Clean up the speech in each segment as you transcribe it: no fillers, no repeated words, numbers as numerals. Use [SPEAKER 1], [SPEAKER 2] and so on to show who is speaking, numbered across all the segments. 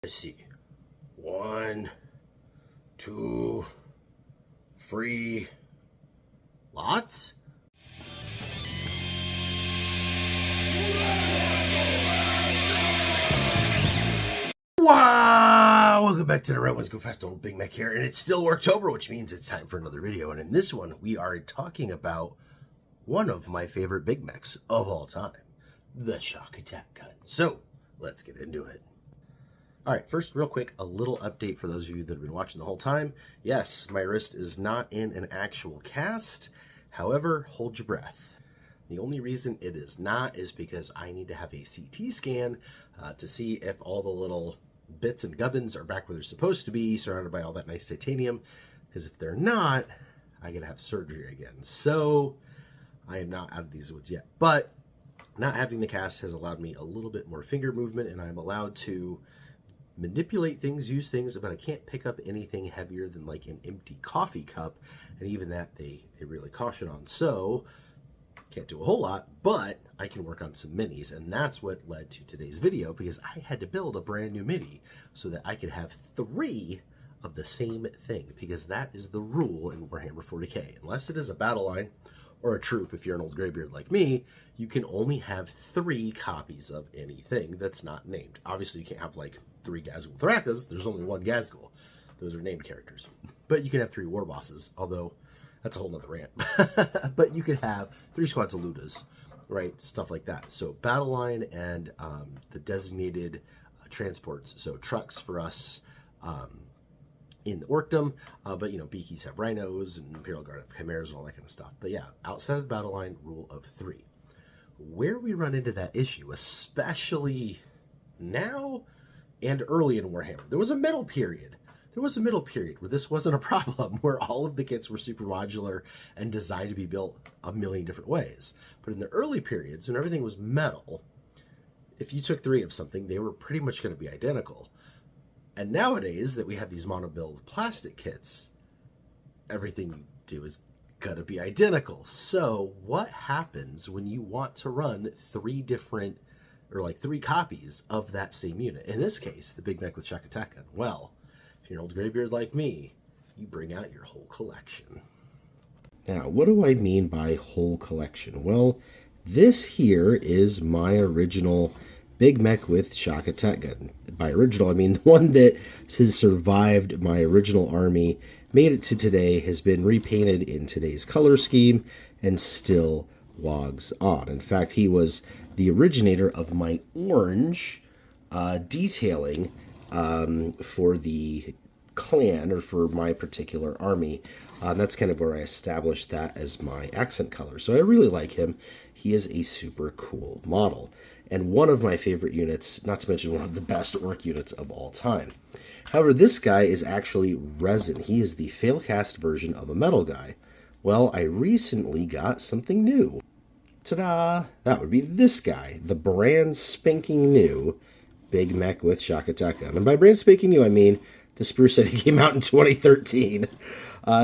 [SPEAKER 1] Let's see. 1, 2, 3. Lots? Wow! Welcome back to the Red Ones Go Fast. Old Big Mek here, and it's still Orktober, which means it's time for another video. And in this one, we are talking about one of my favorite Big Meks of all time, the Shokk Attack Gunz. So let's get into it. All right, first, real quick, a little update for those of you that have been watching the whole time. Yes, my wrist is not in an actual cast. However, hold your breath. The only reason it is not is because I need to have a CT scan to see if all the little bits and gubbins are back where they're supposed to be, surrounded by all that nice titanium. Because if they're not, I gotta have surgery again. So I am not out of these woods yet. But not having the cast has allowed me a little bit more finger movement, and I'm allowed to manipulate things, use things, but I can't pick up anything heavier than like an empty coffee cup, and even that they really caution on. So can't do a whole lot, but I can work on some minis, and that's what led to today's video, because I had to build a brand new mini so that I could have 3 of the same thing, because that is the rule in Warhammer 40K. Unless it is a battle line or a troop, if you're an old graybeard like me, you can only have 3 copies of anything that's not named. Obviously, you can't have like 3 Ghazghkull Thrakas. There's only 1 Ghazghkull. Those are named characters. But you can have 3 war bosses, although that's a whole nother rant. But you could have 3 squads of Ludas, right? Stuff like that. So battle line and the designated transports. So trucks for us in the Orktober, but you know, Beakies have rhinos and Imperial Guard have chimeras and all that kind of stuff. But yeah, outside of the battle line, rule of 3. Where we run into that issue, especially now and early in Warhammer, there was a middle period. There was a middle period where this wasn't a problem, where all of the kits were super modular and designed to be built a million different ways. But in the early periods, when everything was metal, if you took 3 of something, they were pretty much going to be identical. And nowadays that we have these mono-build plastic kits, everything you do is going to be identical. So what happens when you want to run 3 different, or like 3 copies of that same unit? In this case, the Big Mek with Shokk Attack Gunz. Well, if you're an old graybeard like me, you bring out your whole collection. Now, what do I mean by whole collection? Well, this here is my original Big Mek with Shokk Attack Gunz. By original, I mean the one that has survived my original army, made it to today, has been repainted in today's color scheme, and still logs on. In fact, he was the originator of my orange detailing for the clan, or for my particular army. And that's kind of where I established that as my accent color. So I really like him. He is a super cool model, and one of my favorite units, not to mention one of the best orc units of all time. However, this guy is actually resin. He is the failcast version of a metal guy. Well, I recently got something new. Ta-da! That would be this guy, the brand spanking new Big Mek with Shokk Attack Gunz. And by brand spanking new, I mean the spruce that he came out in 2013.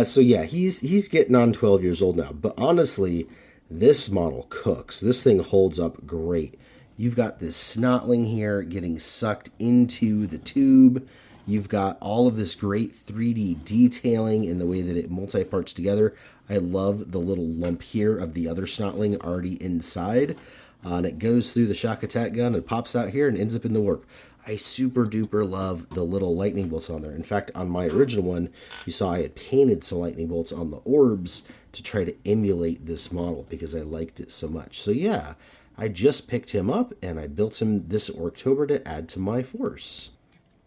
[SPEAKER 1] So yeah, he's getting on 12 years old now. But honestly, this model cooks. This thing holds up great. You've got this snotling here getting sucked into the tube. You've got all of this great 3D detailing in the way that it multi-parts together. I love the little lump here of the other snotling already inside. And it goes through the Shokk Attack Gunz and pops out here and ends up in the warp. I super duper love the little lightning bolts on there. In fact, on my original one, you saw I had painted some lightning bolts on the orbs to try to emulate this model because I liked it so much. So yeah, I just picked him up and I built him this Orktober to add to my force.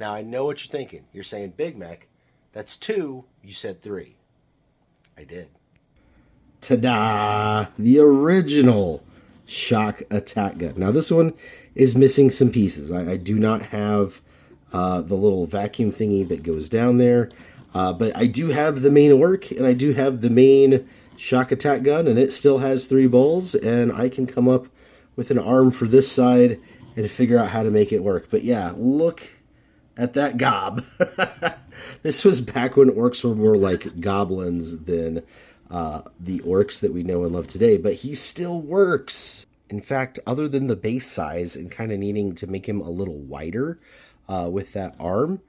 [SPEAKER 1] Now I know what you're thinking. You're saying, Big Mek, that's 2. You said 3. I did. Ta-da! The original Shokk Attack Gunz. Now this one is missing some pieces. I do not have the little vacuum thingy that goes down there, but I do have the main orc, and I do have the main Shokk Attack Gunz, and it still has 3 balls, and I can come up with an arm for this side and figure out how to make it work. But yeah, look at that gob. This was back when orcs were more like goblins than the orcs that we know and love today, but he still works. In fact, other than the base size and kind of needing to make him a little wider, with that arm,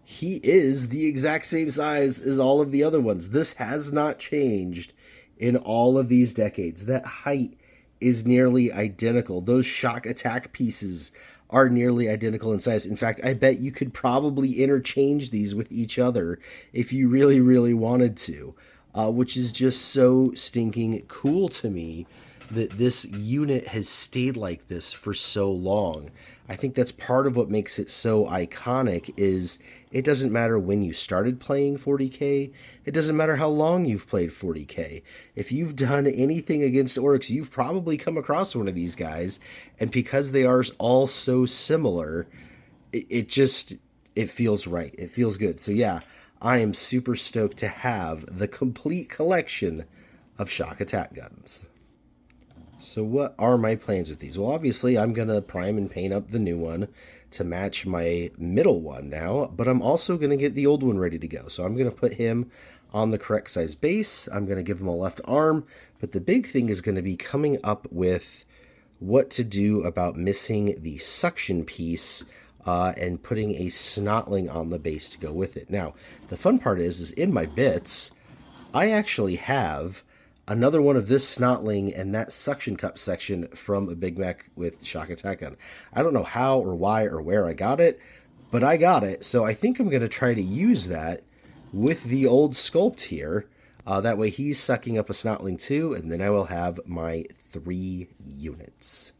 [SPEAKER 1] he is the exact same size as all of the other ones. This has not changed in all of these decades. That height is nearly identical. Those Shokk Attack pieces are nearly identical in size. In fact, I bet you could probably interchange these with each other if you really, really wanted to, which is just so stinking cool to me that this unit has stayed like this for so long. I think that's part of what makes it so iconic is it doesn't matter when you started playing 40K. It doesn't matter how long you've played 40K. If you've done anything against orcs, you've probably come across one of these guys. And because they are all so similar, it feels right. It feels good. So yeah, I am super stoked to have the complete collection of Shokk Attack Gunz. So what are my plans with these? Well, obviously, I'm going to prime and paint up the new one to match my middle one now, but I'm also going to get the old one ready to go. So I'm going to put him on the correct size base. I'm going to give him a left arm, but the big thing is going to be coming up with what to do about missing the suction piece and putting a snotling on the base to go with it. Now, the fun part is in my bits, I actually have another one of this snotling and that suction cup section from a Big Mek with Shokk Attack Gun. I don't know how or why or where I got it, but I got it. So I think I'm going to try to use that with the old sculpt here. That way he's sucking up a snotling too, and then I will have my 3 units.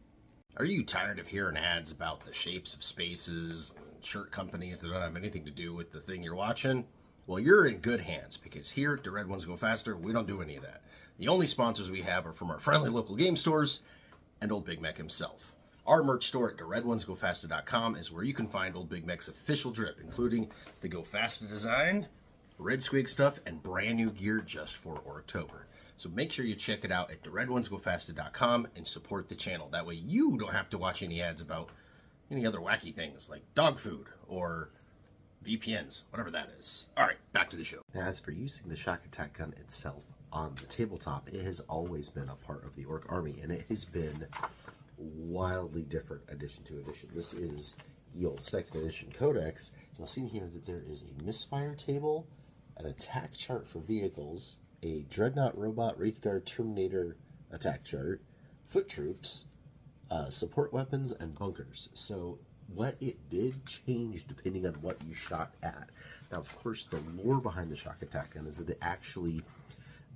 [SPEAKER 2] Are you tired of hearing ads about the shapes of spaces and shirt companies that don't have anything to do with the thing you're watching? Well, you're in good hands, because here at The Red Ones Go Faster, we don't do any of that. The only sponsors we have are from our friendly local game stores and old Big Mek himself. Our merch store at theredonesgofaster.com is where you can find old Big Mek's official drip, including the Go Faster design, Red Squig stuff, and brand new gear just for Orktober. So make sure you check it out at theredonesgofaster.com and support the channel. That way you don't have to watch any ads about any other wacky things like dog food or VPNs, whatever that is. All right, back to the show.
[SPEAKER 1] Now, as for using the Shokk Attack Gun itself on the tabletop, it has always been a part of the Orc Army, and it has been wildly different edition to edition. This is the old 2nd edition Codex. You'll see here that there is a misfire table, an attack chart for vehicles, a Dreadnought Robot Wraithguard Terminator attack chart, foot troops, support weapons, and bunkers. So what it did change depending on what you shot at. Now, of course, the lore behind the Shokk Attack Gun is that it actually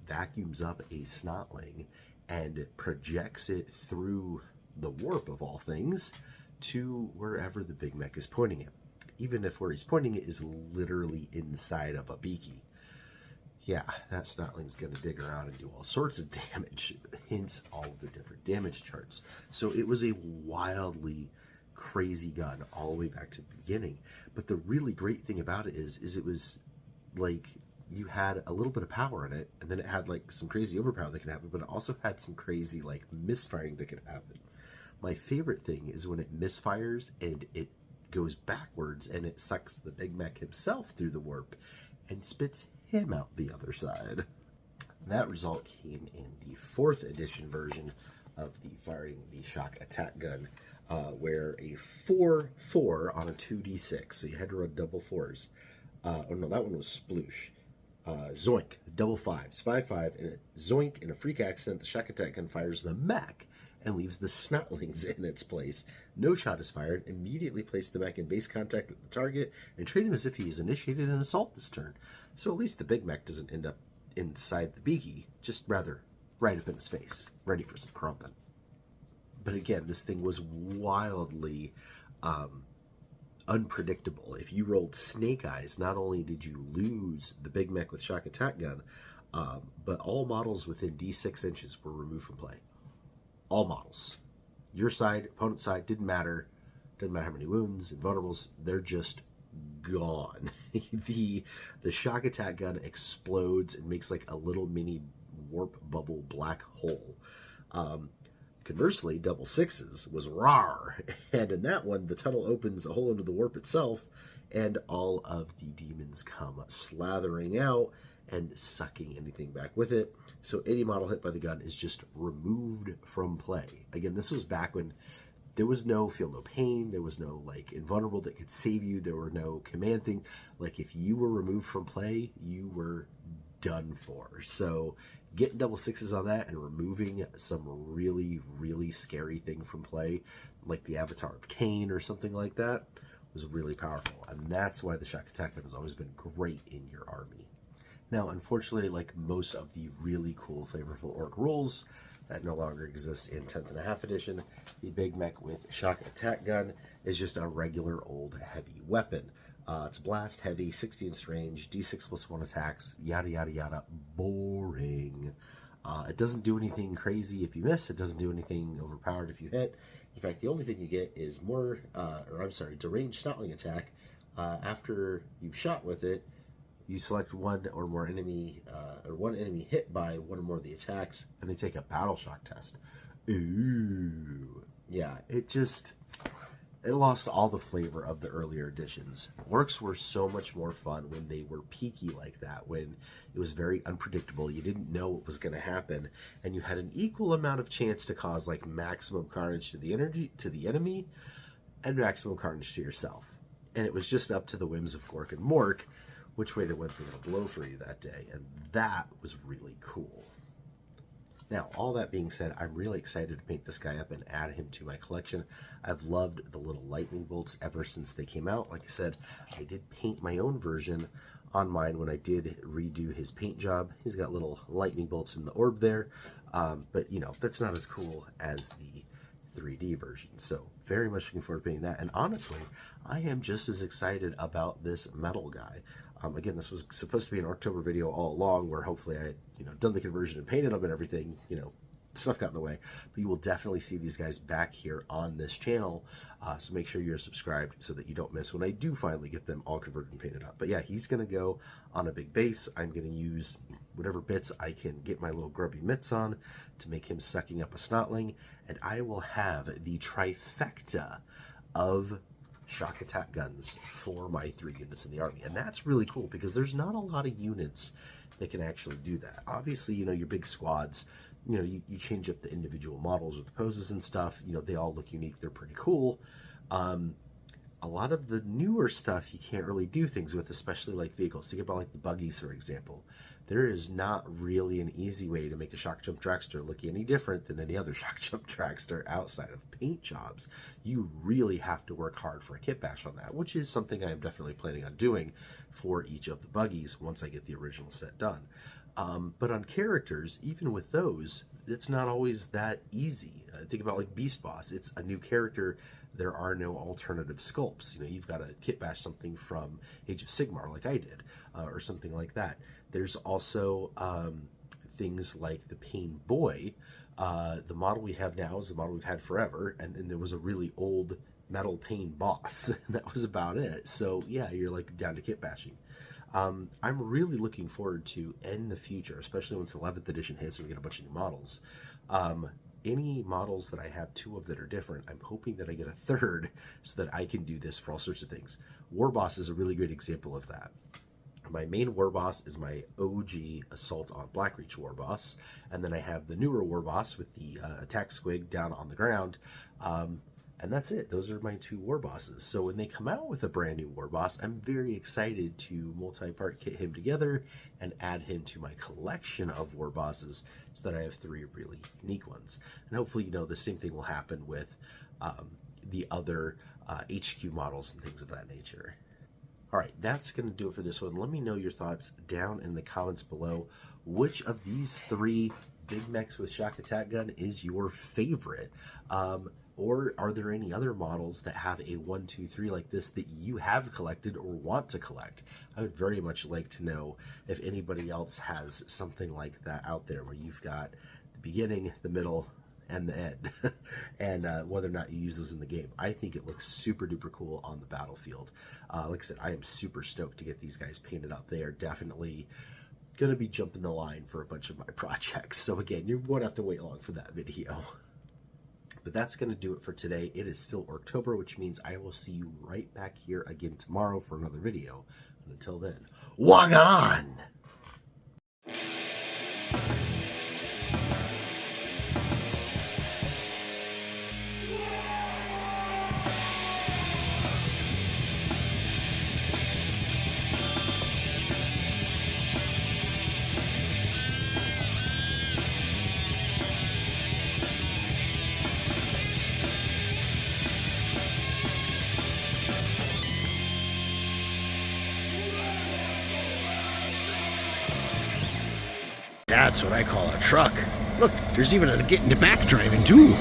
[SPEAKER 1] vacuums up a snotling and projects it through the warp of all things to wherever the Big Mek is pointing it. Even if where he's pointing it is literally inside of a beaky. Yeah, that snotling's going to dig around and do all sorts of damage, hence all of the different damage charts. So it was a wildly crazy gun all the way back to the beginning. But the really great thing about it is it was like you had a little bit of power in it, and then it had like some crazy overpower that could happen, but it also had some crazy like misfiring that could happen. My favorite thing is when it misfires and it goes backwards and it sucks the Big Mek himself through the warp and spits him out the other side. That result came in the 4th edition version of the firing the Shokk Attack Gun, where a 4/4 on a 2d6, so you had to run double 4s. Oh no, that one was sploosh. Zoink, double 5s, 5/5, and a zoink in a freak accident. The Shokk Attack Gun fires the Mek and leaves the snotlings in its place. No shot is fired. Immediately place the Mek in base contact with the target and treat him as if he has initiated an assault this turn. So at least the Big Mek doesn't end up inside the beaky, just rather right up in his face, ready for some crumping. But again, this thing was wildly unpredictable. If you rolled snake eyes, not only did you lose the Big Mek with Shokk Attack Gun, but all models within D6 inches were removed from play. All models. Your side, opponent's side, didn't matter. Doesn't matter how many wounds and vulnerables, they're just gone. the Shokk Attack Gun explodes and makes like a little mini warp bubble black hole. Conversely, double 6s was rawr, and in that one, the tunnel opens a hole into the warp itself, and all of the demons come slathering out and sucking anything back with it. So any model hit by the gun is just removed from play. Again, this was back when There was no feel no pain. There was no like invulnerable that could save you. There were no command thing. Like if you were removed from play, you were done for. So getting double sixes on that and removing some really, really scary thing from play, like the Avatar of Cain or something like that, was really powerful. And that's why the Shokk Attack Gunz has always been great in your army. Now, unfortunately, like most of the really cool, flavorful orc rules that no longer exists in 10th and a half edition, the Big Mek with Shokk Attack Gun is just a regular old heavy weapon. It's blast heavy, 60 inch range, d6 plus 1 attacks, yada yada yada. Boring. It doesn't do anything crazy if you miss. It doesn't do anything overpowered if you hit. In fact, the only thing you get is deranged snotling attack. After you've shot with it, you select one or more enemy, or one enemy hit by one or more of the attacks, and they take a battle shock test. Ooh, yeah, it lost all the flavor of the earlier editions. Orcs were so much more fun when they were peaky like that, when it was very unpredictable. You didn't know what was going to happen, and you had an equal amount of chance to cause like maximum carnage to the enemy, and maximum carnage to yourself. And it was just up to the whims of Gork and Mork which way the winds were going to blow for you that day, and that was really cool. Now, all that being said, I'm really excited to paint this guy up and add him to my collection. I've loved the little lightning bolts ever since they came out. Like I said, I did paint my own version on mine when I did redo his paint job. He's got little lightning bolts in the orb there, but, you know, that's not as cool as the 3D version. So, very much looking forward to painting that. And honestly, I am just as excited about this metal guy. Again, this was supposed to be an Orktober video all along, where hopefully I had, done the conversion and painted them and everything, stuff got in the way. But you will definitely see these guys back here on this channel, so make sure you're subscribed so that you don't miss when I do finally get them all converted and painted up. But yeah, he's going to go on a big base. I'm going to use whatever bits I can get my little grubby mitts on to make him sucking up a snotling, and I will have the trifecta of Shokk Attack Gunz for my 3 units in the army. And that's really cool because there's not a lot of units that can actually do that. Obviously, your big squads, you change up the individual models with the poses and stuff, they all look unique, they're pretty cool. A lot of the newer stuff you can't really do things with, especially like vehicles. Think about like the buggies, for example. There is not really an easy way to make a shock jump dragster look any different than any other shock jump dragster outside of paint jobs. You really have to work hard for a kit bash on that, which is something I am definitely planning on doing for each of the buggies once I get the original set done. But on characters, even with those, it's not always that easy. Think about like Beast Boss. It's a new character. There are no alternative sculpts. You've got to kit bash something from Age of Sigmar like I did, or something like that. There's also things like the Pain Boy. The model we have now is the model we've had forever, and then there was a really old metal Pain Boss, and that was about it. So yeah, you're like down to kit bashing. I'm really looking forward to, in the future, especially once 11th edition hits and we get a bunch of new models, any models that I have 2 of that are different, I'm hoping that I get a 3rd so that I can do this for all sorts of things. War Boss is a really great example of that. My main War Boss is my OG Assault on Blackreach War Boss, and then I have the newer War Boss with the attack squig down on the ground, and that's it. Those are my 2 War Bosses. So when they come out with a brand new War Boss, I'm very excited to multi-part kit him together and add him to my collection of War Bosses so that I have 3 really unique ones. And hopefully, the same thing will happen with the other HQ models and things of that nature. All right, that's going to do it for this one. Let me know your thoughts down in the comments below. Which of these 3 Big Meks with Shokk Attack Gun is your favorite? Or are there any other models that have a 1, 2, 3 like this that you have collected or want to collect? I would very much like to know if anybody else has something like that out there, where you've got the beginning, the middle, and the end, and whether or not you use those in the game. I think it looks super duper cool on the battlefield. Like I said, I am super stoked to get these guys painted up. They are definitely going to be jumping the line for a bunch of my projects. So again, you won't have to wait long for that video. But that's going to do it for today. It is still Orktober, which means I will see you right back here again tomorrow for another video. And until then, Warhammer!
[SPEAKER 2] That's what I call a truck. Look, there's even a get into back driving too.